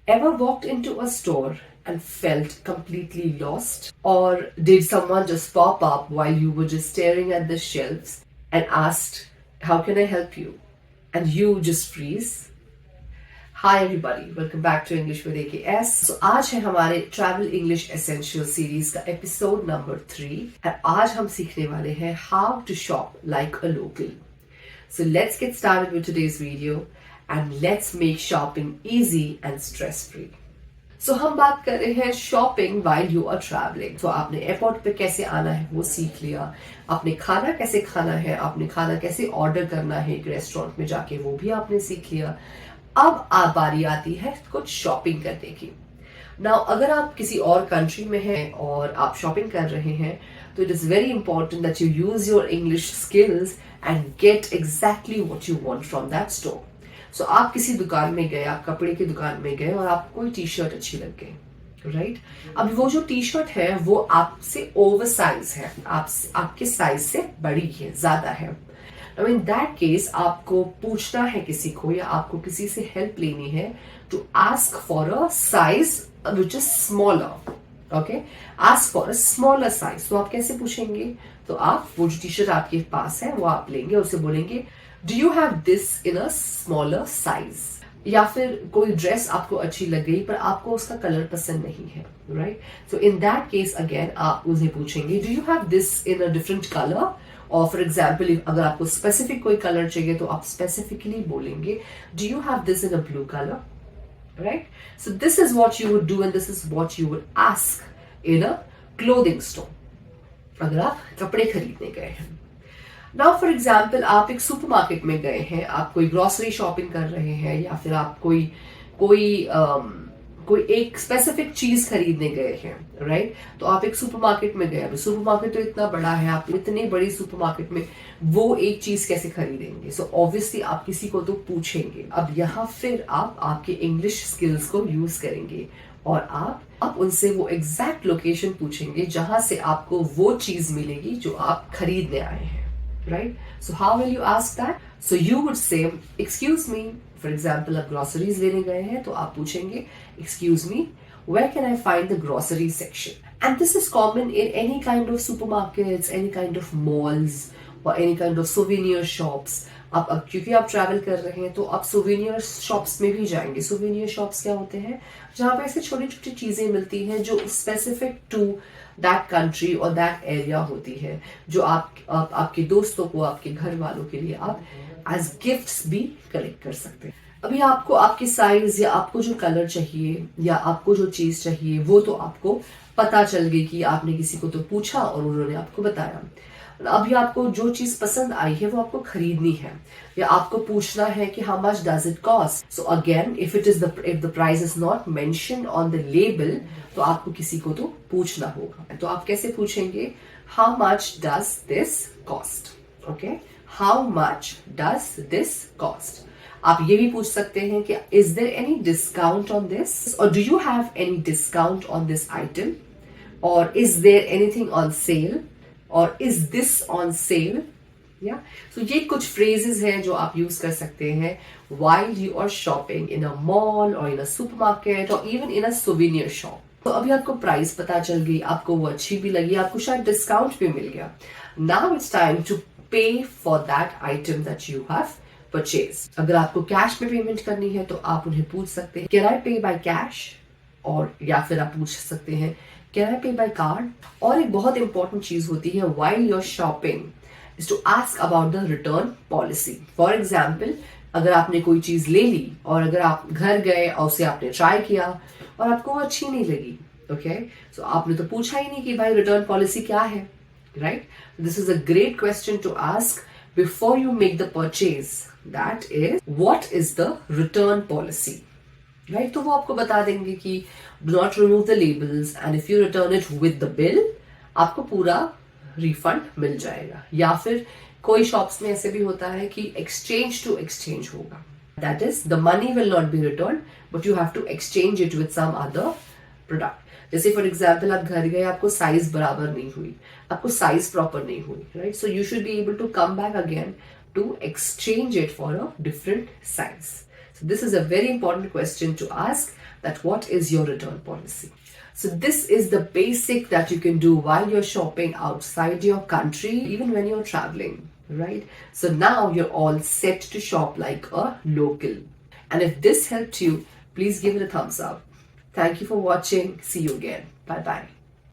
Ever walked into a store and felt completely lost? Or did someone just pop up while you were just staring at the shelves and asked, "How can I help you?" And you just freeze? Hi everybody, welcome back to English with AKS. So आज है हमारे Travel English Essential series का episode number 3 और आज हम सीखने वाले हैं how to shop like a local. So let's get started with today's video and let's make shopping easy and stress-free. So हम बात कर रहे हैं shopping while you are traveling. So आपने एयरपोर्ट पे कैसे आना है वो सीख लिया, आपने खाना कैसे खाना है, आपने खाना कैसे ऑर्डर करना है एक रेस्टोरेंट में जाके वो भी आपने सीख लिया. अब बारी आती है कुछ शॉपिंग करने की. नाउ अगर आप किसी और कंट्री में हैं और आप शॉपिंग कर रहे हैं तो it is very important that you use your English skills and get exactly what you want from that store. So आप किसी दुकान में गए, आप कपड़े की दुकान में गए और आपको कोई टी शर्ट अच्छी लग गई, राइट? अब वो जो टी शर्ट है वो आपसे ओवर साइज है, आपके साइज से बड़ी है, ज्यादा है. Now in that case आपको पूछना है किसी को या आपको किसी से हेल्प लेनी है to ask for a size which is smaller. Okay? Ask for a smaller size. तो आप कैसे पूछेंगे? तो आप वो जो टी शर्ट आपके पास है वो आप लेंगे और उससे बोलेंगे Do you have this in a smaller size? या फिर कोई ड्रेस आपको अच्छी लग गई पर आपको उसका कलर पसंद नहीं है, right? So in that case again आप उन्हें पूछेंगे do you have this in a different colour. और फॉर एग्जाम्पल अगर आपको स्पेसिफिक कोई कलर चाहिए तो आप स्पेसिफिकली बोलेंगे do you have this in a blue colour, right? So this is what you would do and this is what you would ask in a clothing store अगर आप कपड़े खरीदने गए हैं. नाउ फॉर एग्जाम्पल आप एक supermarket में गए हैं, आप कोई ग्रोसरी शॉपिंग कर रहे हैं या फिर आप कोई एक स्पेसिफिक चीज खरीदने गए हैं, राइट? तो आप एक सुपरमार्केट में गए. अभी सुपरमार्केट तो इतना बड़ा है, आप इतने बड़ी सुपरमार्केट में वो एक चीज कैसे खरीदेंगे? सो ऑब्वियसली आप किसी को तो पूछेंगे. अब यहाँ फिर आप आपके इंग्लिश स्किल्स को यूज करेंगे और आप उनसे वो एग्जैक्ट लोकेशन पूछेंगे जहां से आपको वो चीज मिलेगी जो आप खरीदने आए हैं, right? So how will you ask that? So you would say, excuse me, for example, आप groceries लेने गए हैं तो आप पूछेंगे, excuse me, where can I find the grocery section? And this is common in any kind of supermarkets, any kind of malls, or any kind of souvenir shops. अब क्योंकि आप ट्रैवल कर रहे हैं तो आप सोवेनियर शॉप्स में भी जाएंगे. सोवेनियर शॉप्स क्या होते हैं? जहां पे ऐसे छोटी छोटी चीजें मिलती हैं जो स्पेसिफिक टू दैट कंट्री और दैट एरिया होती है, जो आपके दोस्तों को, आपके घर वालों के लिए आप एज गिफ्ट्स भी कलेक्ट कर सकते हैं. अभी आपको आपके साइज या आपको जो कलर चाहिए या आपको जो चीज चाहिए वो तो आपको पता चल गई कि आपने किसी को तो पूछा और उन्होंने आपको बताया. अभी आपको जो चीज पसंद आई है वो आपको खरीदनी है या आपको पूछना है कि how much does it cost. So again if the price is not mentioned on the label तो आपको किसी को तो पूछना होगा. तो आप कैसे पूछेंगे? How much does this cost. Okay, how much does this cost. आप ये भी पूछ सकते हैं कि is there any discount on this और do you have any discount on this item और is there anything on sale और इज दिस ऑन सेल. या सो ये कुछ फ्रेजेस हैं जो आप यूज कर सकते हैं while you are shopping in a mall or in a supermarket or even in a souvenir shop. तो अभी आपको प्राइस पता चल गई, आपको वो अच्छी भी लगी, आपको शायद डिस्काउंट भी मिल गया. नाउ इट्स टाइम टू पे for that item that you have purchase. अगर आपको कैश में पेमेंट करनी है तो आप उन्हें पूछ सकते हैं कैन आई पे बाय कैश, और या फिर आप पूछ सकते हैं कैन आई पे बाय कार्ड. और एक बहुत इंपॉर्टेंट चीज होती है while you're shopping is to ask about the return policy. For example, अगर आपने कोई चीज ले ली और अगर आप घर गए और उसे आपने ट्राई किया और आपको वो अच्छी नहीं लगी, ओके, सो आपने तो पूछा ही नहीं कि भाई रिटर्न पॉलिसी क्या है, right? This is a great question to ask before you make the purchase. That is what is the return policy, right? तो वो आपको बता देंगे कि do not remove the labels and if you return it with the bill आपको पूरा refund मिल जाएगा. या फिर कोई शॉप्स में ऐसे भी होता है कि एक्सचेंज टू एक्सचेंज होगा. That is the money will not be return but you have to exchange it with some other product. जैसे फॉर एग्जाम्पल आप घर गए, आपको साइज बराबर नहीं हुई, आपको साइज प्रॉपर नहीं हुई, right? So you should be able to come back again to exchange it for a different size. So this is a very important question to ask, that what is your return policy? So this is the basic that you can do while you're shopping outside your country, even when you're traveling, right? So now you're all set to shop like a local. And if this helped you, please give it a thumbs up. Thank you for watching. See you again. Bye bye.